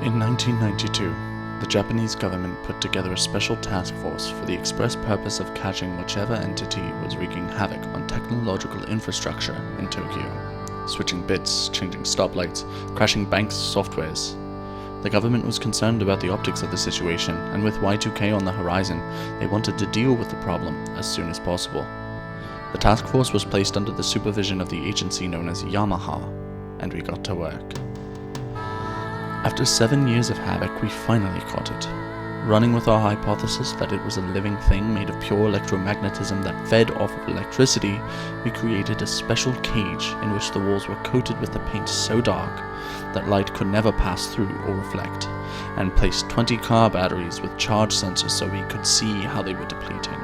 In 1992, the Japanese government put together a special task force for the express purpose of catching whichever entity was wreaking havoc on technological infrastructure in Tokyo, switching bits, changing stoplights, crashing banks' softwares. The government was concerned about the optics of the situation, and with Y2K on the horizon, they wanted to deal with the problem as soon as possible. The task force was placed under the supervision of the agency known as Yamaha, and we got to work. After 7 years of havoc, we finally caught it. Running with our hypothesis that it was a living thing made of pure electromagnetism that fed off of electricity, we created a special cage in which the walls were coated with a paint so dark that light could never pass through or reflect, and placed 20 car batteries with charge sensors so we could see how they were depleting.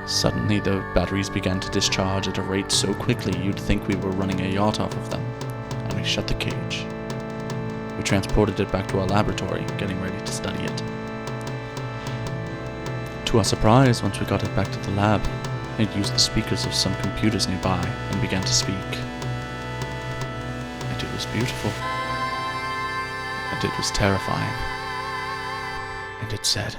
Suddenly, the batteries began to discharge at a rate so quickly you'd think we were running a yacht off of them, and we shut the cage. We transported it back to our laboratory, getting ready to study it. To our surprise, once we got it back to the lab, it used the speakers of some computers nearby and began to speak. And it was beautiful. And it was terrifying. And it said,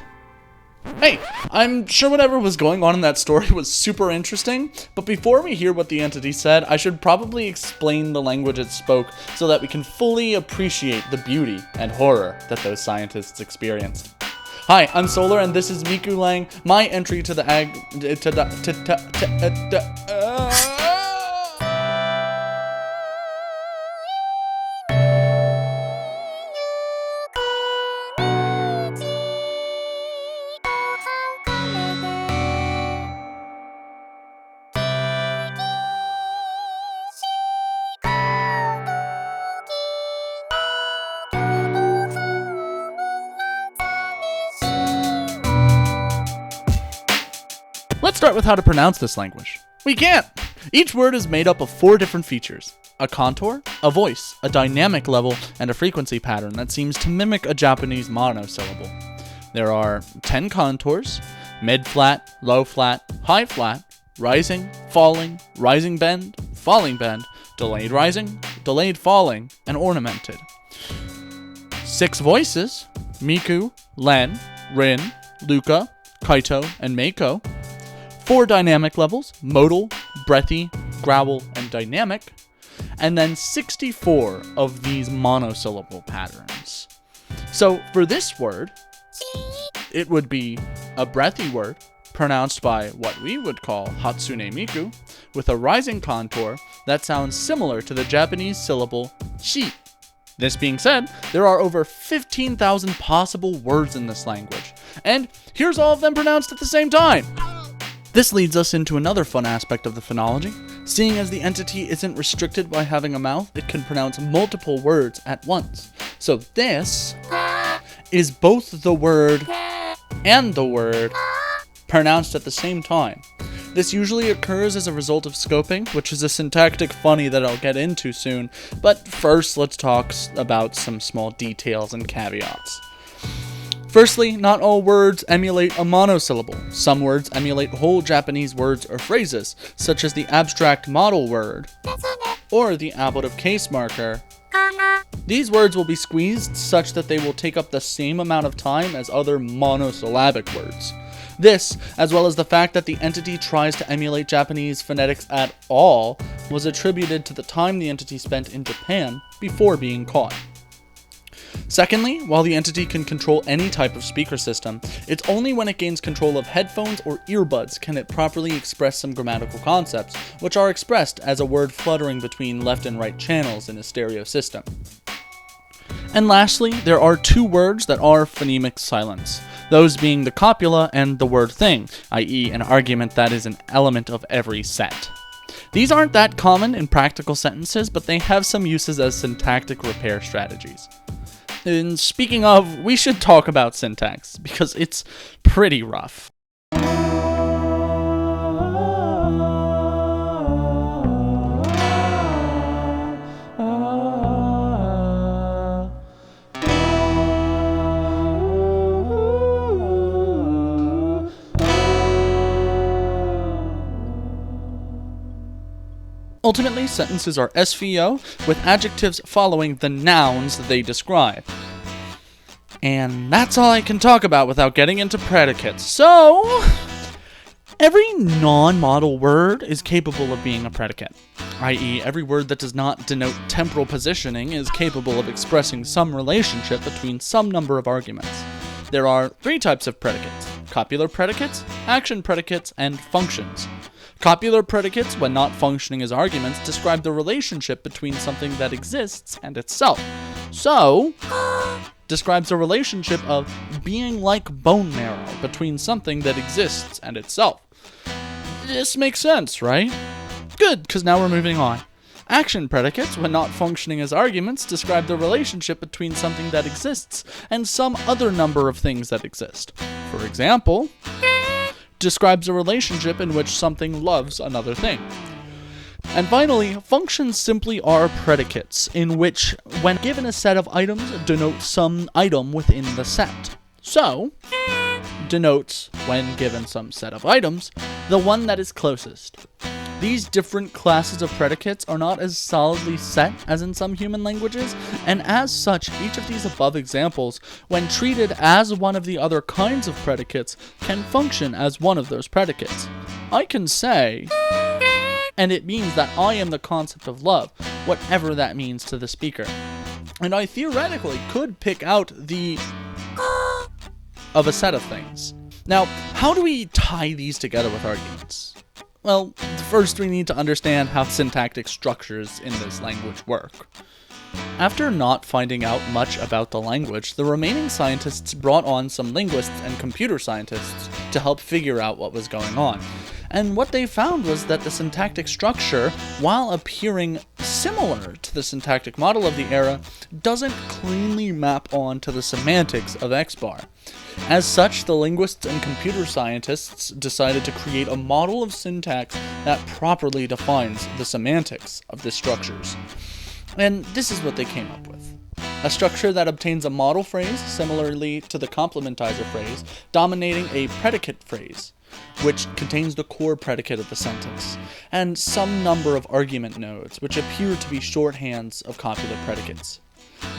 "Hey, I'm sure whatever was going on in that story was super interesting, but before we hear what the entity said, I should probably explain the language it spoke so that we can fully appreciate the beauty and horror that those scientists experienced. Hi, I'm Solar, and this is Mikulang, my entry to the Let's start with how to pronounce this language. We can't! Each word is made up of 4 different features: a contour, a voice, a dynamic level, and a frequency pattern that seems to mimic a Japanese monosyllable. There are 10 contours: mid-flat, low-flat, high-flat, rising, falling, rising bend, falling bend, delayed rising, delayed falling, and ornamented. 6 voices: Miku, Len, Rin, Luka, Kaito, and Meiko. 4 dynamic levels: modal, breathy, growl, and dynamic. And then 64 of these monosyllable patterns. So for this word, it would be a breathy word pronounced by what we would call Hatsune Miku, with a rising contour that sounds similar to the Japanese syllable shi. This being said, there are over 15,000 possible words in this language, and here's all of them pronounced at the same time. This leads us into another fun aspect of the phonology. Seeing as the entity isn't restricted by having a mouth, it can pronounce multiple words at once. So this is both the word and the word pronounced at the same time. This usually occurs as a result of scoping, which is a syntactic funny that I'll get into soon, but first let's talk about some small details and caveats. Firstly, not all words emulate a monosyllable. Some words emulate whole Japanese words or phrases, such as the abstract model word, or the ablative case marker. These words will be squeezed such that they will take up the same amount of time as other monosyllabic words. This, as well as the fact that the entity tries to emulate Japanese phonetics at all, was attributed to the time the entity spent in Japan before being caught. Secondly, while the entity can control any type of speaker system, it's only when it gains control of headphones or earbuds can it properly express some grammatical concepts, which are expressed as a word fluttering between left and right channels in a stereo system. And lastly, there are 2 words that are phonemic silence, those being the copula and the word thing, i.e. an argument that is an element of every set. These aren't that common in practical sentences, but they have some uses as syntactic repair strategies. And speaking of, we should talk about syntax, because it's pretty rough. Ultimately, sentences are SVO, with adjectives following the nouns they describe. And that's all I can talk about without getting into predicates. So, every non-modal word is capable of being a predicate, i.e. every word that does not denote temporal positioning is capable of expressing some relationship between some number of arguments. There are 3 types of predicates: copular predicates, action predicates, and functions. Copular predicates, when not functioning as arguments, describe the relationship between something that exists and itself. So, describes a relationship of being like bone marrow between something that exists and itself. This makes sense, right? Good, because now we're moving on. Action predicates, when not functioning as arguments, describe the relationship between something that exists and some other number of things that exist. For example, describes a relationship in which something loves another thing. And finally, functions simply are predicates, in which, when given a set of items, denote some item within the set. So, denotes, when given some set of items, the one that is closest. These different classes of predicates are not as solidly set as in some human languages, and as such, each of these above examples, when treated as one of the other kinds of predicates, can function as one of those predicates. I can say, and it means that I am the concept of love, whatever that means to the speaker. And I theoretically could pick out the of a set of things. Now, how do we tie these together with arguments? Well, first we need to understand how syntactic structures in this language work. After not finding out much about the language, the remaining scientists brought on some linguists and computer scientists to help figure out what was going on. And what they found was that the syntactic structure, while appearing similar to the syntactic model of the era, doesn't cleanly map on to the semantics of XBAR. As such, the linguists and computer scientists decided to create a model of syntax that properly defines the semantics of the structures. And this is what they came up with. A structure that obtains a model phrase similarly to the complementizer phrase, dominating a predicate phrase, which contains the core predicate of the sentence, and some number of argument nodes, which appear to be shorthands of copular predicates.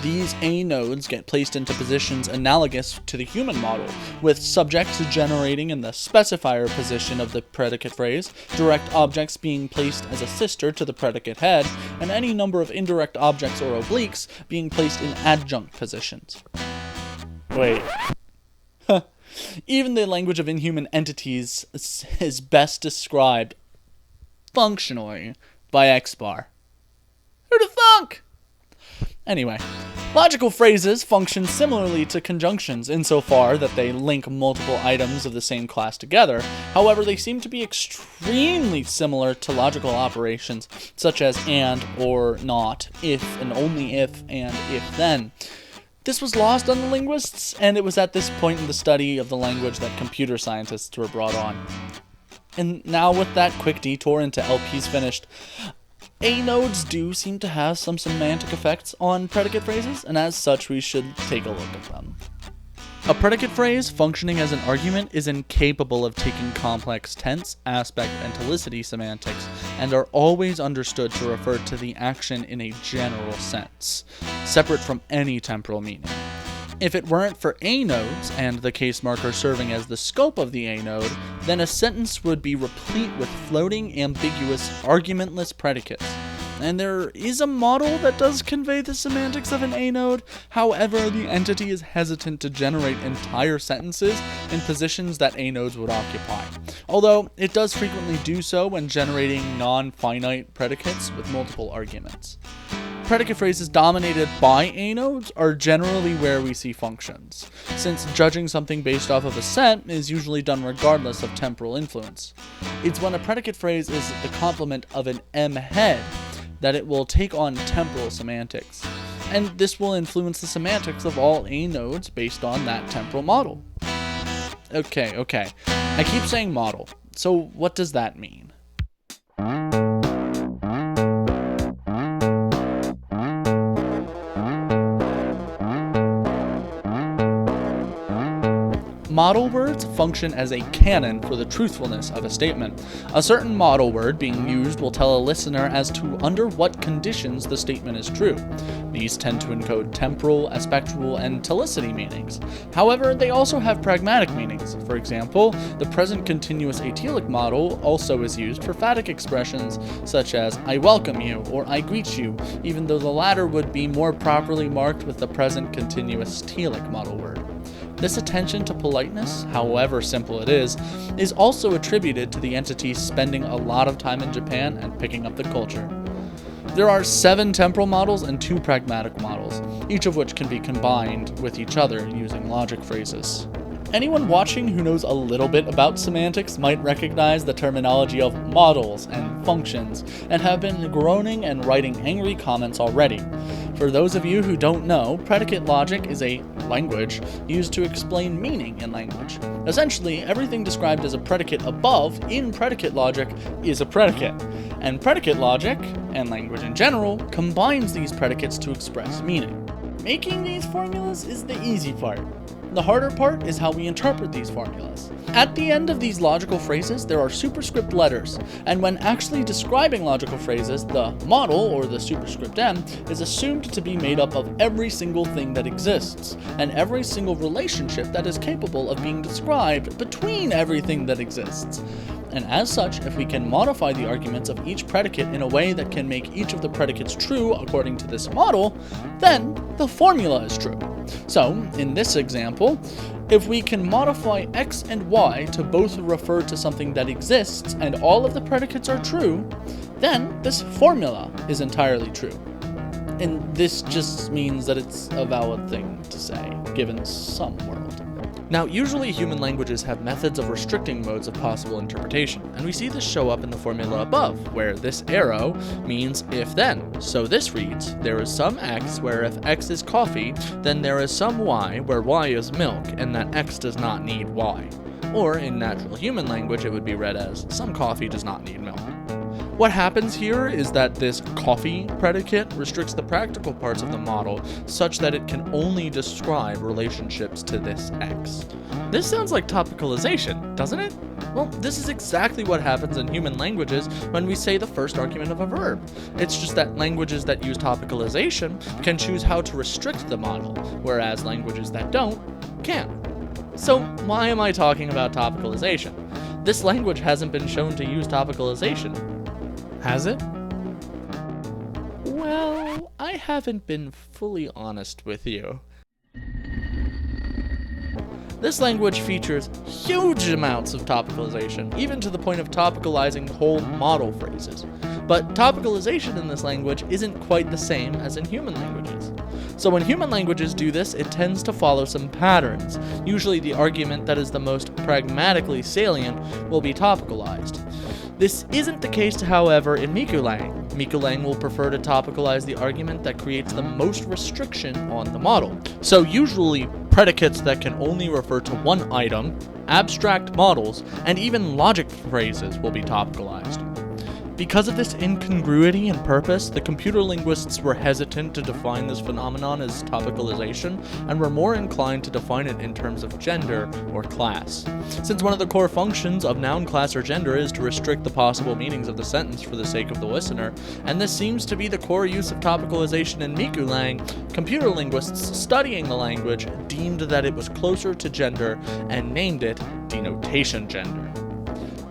These A nodes get placed into positions analogous to the human model, with subjects generating in the specifier position of the predicate phrase, direct objects being placed as a sister to the predicate head, and any number of indirect objects or obliques being placed in adjunct positions. Wait. Even the language of inhuman entities is best described functionally by XBAR. Who'da thunk? Anyway, logical phrases function similarly to conjunctions insofar that they link multiple items of the same class together. However, they seem to be extremely similar to logical operations such as and, or, not, if, and only if, and if then. This was lost on the linguists, and it was at this point in the study of the language that computer scientists were brought on. And now with that quick detour into LPs finished, A nodes do seem to have some semantic effects on predicate phrases, and as such we should take a look at them. A predicate phrase functioning as an argument is incapable of taking complex tense, aspect, and telicity semantics, and are always understood to refer to the action in a general sense, separate from any temporal meaning. If it weren't for A nodes, and the case marker serving as the scope of the A node, then a sentence would be replete with floating, ambiguous, argumentless predicates. And there is a model that does convey the semantics of an A node, however, the entity is hesitant to generate entire sentences in positions that A nodes would occupy, although it does frequently do so when generating non-finite predicates with multiple arguments. Predicate phrases dominated by A nodes are generally where we see functions, since judging something based off of a set is usually done regardless of temporal influence. It's when a predicate phrase is the complement of an M head that it will take on temporal semantics, and this will influence the semantics of all A nodes based on that temporal model. Okay, I keep saying model, so what does that mean? Model words function as a canon for the truthfulness of a statement. A certain model word being used will tell a listener as to under what conditions the statement is true. These tend to encode temporal, aspectual, and telicity meanings. However, they also have pragmatic meanings. For example, the present continuous atelic model also is used for phatic expressions such as I welcome you or I greet you, even though the latter would be more properly marked with the present continuous telic model word. This attention to politeness, however simple it is also attributed to the entity spending a lot of time in Japan and picking up the culture. There are 7 temporal models and 2 pragmatic models, each of which can be combined with each other using logic phrases. Anyone watching who knows a little bit about semantics might recognize the terminology of models and functions, and have been groaning and writing angry comments already. For those of you who don't know, predicate logic is a language used to explain meaning in language. Essentially, everything described as a predicate above in predicate logic is a predicate, and predicate logic, and language in general, combines these predicates to express meaning. Making these formulas is the easy part. The harder part is how we interpret these formulas. At the end of these logical phrases, there are superscript letters, and when actually describing logical phrases, the model, or the superscript M, is assumed to be made up of every single thing that exists, and every single relationship that is capable of being described between everything that exists. And as such, if we can modify the arguments of each predicate in a way that can make each of the predicates true according to this model, then the formula is true. So, in this example, if we can modify x and y to both refer to something that exists and all of the predicates are true, then this formula is entirely true. And this just means that it's a valid thing to say, given some world. Now, usually human languages have methods of restricting modes of possible interpretation, and we see this show up in the formula above, where this arrow means if-then. So this reads, there is some x where if x is coffee, then there is some y where y is milk, and that x does not need y. Or, in natural human language, it would be read as, some coffee does not need milk. What happens here is that this coffee predicate restricts the practical parts of the model such that it can only describe relationships to this x. This sounds like topicalization, doesn't it? Well, this is exactly what happens in human languages when we say the first argument of a verb. It's just that languages that use topicalization can choose how to restrict the model, whereas languages that don't can't. So why am I talking about topicalization? This language hasn't been shown to use topicalization. Has it? Well, I haven't been fully honest with you. This language features huge amounts of topicalization, even to the point of topicalizing whole model phrases. But topicalization in this language isn't quite the same as in human languages. So when human languages do this, it tends to follow some patterns. Usually the argument that is the most pragmatically salient will be topicalized. This isn't the case, however, in Mikulang. Mikulang will prefer to topicalize the argument that creates the most restriction on the model. So usually, predicates that can only refer to one item, abstract models, and even logic phrases will be topicalized. Because of this incongruity in purpose, the computer linguists were hesitant to define this phenomenon as topicalization, and were more inclined to define it in terms of gender or class. Since one of the core functions of noun, class, or gender is to restrict the possible meanings of the sentence for the sake of the listener, and this seems to be the core use of topicalization in Mikulang, computer linguists studying the language deemed that it was closer to gender and named it denotation gender.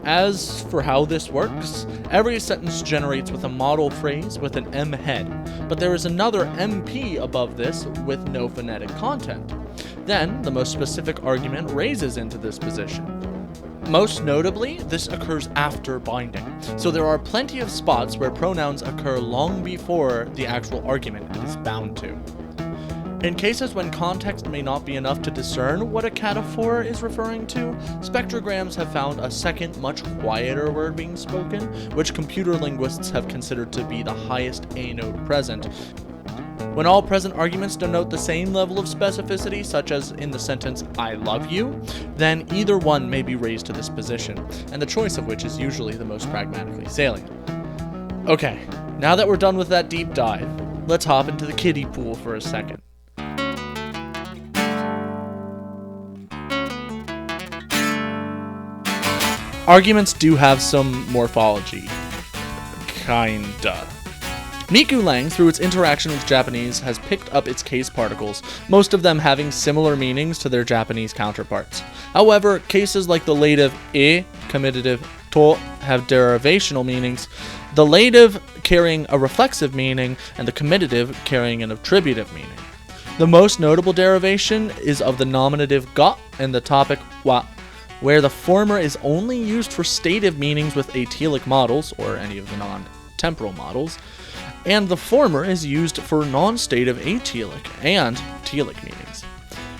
As for how this works, every sentence generates with a model phrase with an M head, but there is another MP above this with no phonetic content. Then, the most specific argument raises into this position. Most notably, this occurs after binding, so there are plenty of spots where pronouns occur long before the actual argument is bound to. In cases when context may not be enough to discern what a cataphor is referring to, spectrograms have found a second, much quieter word being spoken, which computer linguists have considered to be the highest A note present. When all present arguments denote the same level of specificity, such as in the sentence, I love you, then either one may be raised to this position, and the choice of which is usually the most pragmatically salient. Okay, now that we're done with that deep dive, let's hop into the kiddie pool for a second. Arguments do have some morphology. Kinda. Mikulang, through its interaction with Japanese, has picked up its case particles, most of them having similar meanings to their Japanese counterparts. However, cases like the lative e, comitative to, have derivational meanings, the lative carrying a reflexive meaning, and the comitative carrying an attributive meaning. The most notable derivation is of the nominative ga and the topic wa, where the former is only used for stative meanings with atelic models, or any of the non-temporal models, and the former is used for non-stative atelic and telic meanings.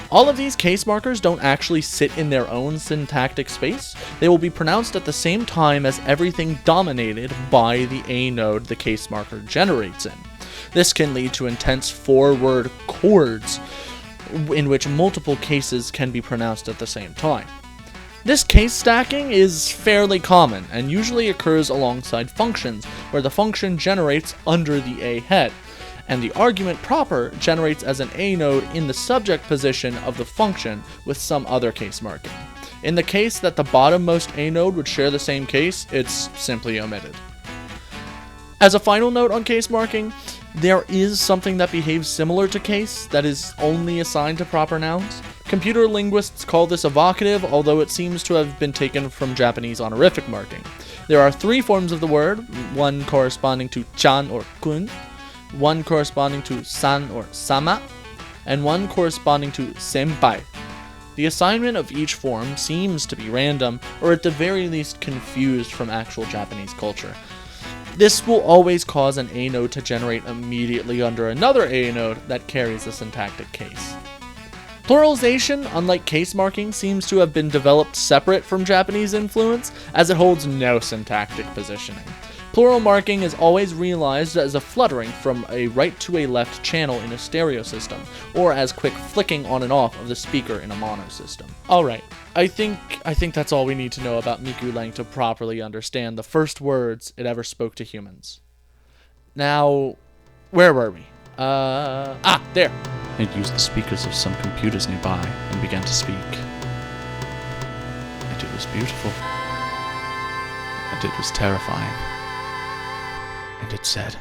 All of these case markers don't actually sit in their own syntactic space. They will be pronounced at the same time as everything dominated by the A node the case marker generates in. This can lead to intense four-word chords in which multiple cases can be pronounced at the same time. This case stacking is fairly common and usually occurs alongside functions, where the function generates under the A head, and the argument proper generates as an A node in the subject position of the function with some other case marking. In the case that the bottommost A node would share the same case, it's simply omitted. As a final note on case marking, there is something that behaves similar to case that is only assigned to proper nouns. Computer linguists call this evocative, although it seems to have been taken from Japanese honorific marking. There are three forms of the word, one corresponding to chan or kun, one corresponding to san or sama, and one corresponding to senpai. The assignment of each form seems to be random, or at the very least confused from actual Japanese culture. This will always cause an A node to generate immediately under another A node that carries a syntactic case. Pluralization, unlike case marking, seems to have been developed separate from Japanese influence, as it holds no syntactic positioning. Plural marking is always realized as a fluttering from a right to a left channel in a stereo system, or as quick flicking on and off of the speaker in a mono system. Alright, I think that's all we need to know about Mikulang to properly understand the first words it ever spoke to humans. Now, where were we? There! It used the speakers of some computers nearby and began to speak. And it was beautiful. And it was terrifying. And it said,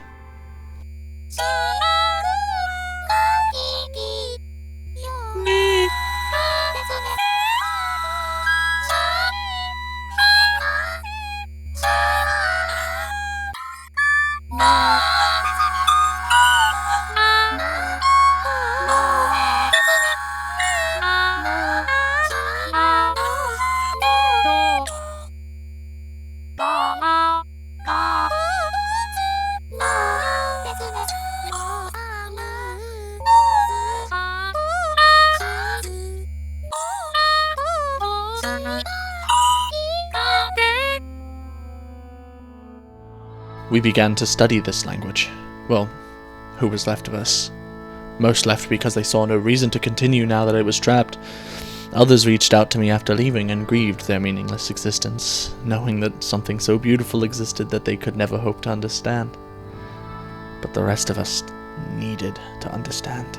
we began to study this language. Well, who was left of us? Most left because they saw no reason to continue now that it was trapped. Others reached out to me after leaving and grieved their meaningless existence, knowing that something so beautiful existed that they could never hope to understand. But the rest of us needed to understand.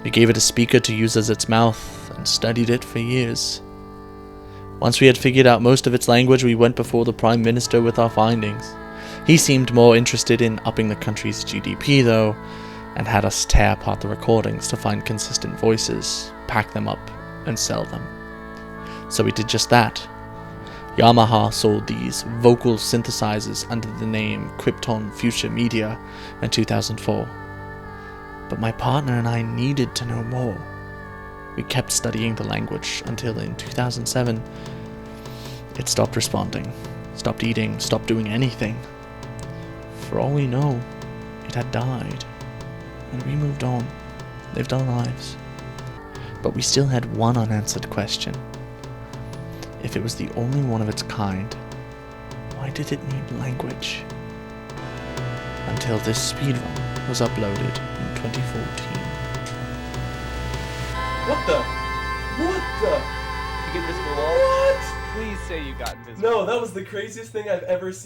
We gave it a speaker to use as its mouth and studied it for years. Once we had figured out most of its language, we went before the Prime Minister with our findings. He seemed more interested in upping the country's GDP, though, and had us tear apart the recordings to find consistent voices, pack them up, and sell them. So we did just that. Yamaha sold these vocal synthesizers under the name Krypton Future Media in 2004. But my partner and I needed to know more. We kept studying the language until in 2007, it stopped responding, stopped eating, stopped doing anything. For all we know, it had died, and we moved on, lived our lives. But we still had one unanswered question. If it was the only one of its kind, why did it need language? Until this speedrun was uploaded in 2014. What the? You get invisible wall? What? Please say you got invisible. No, that was the craziest thing I've ever seen.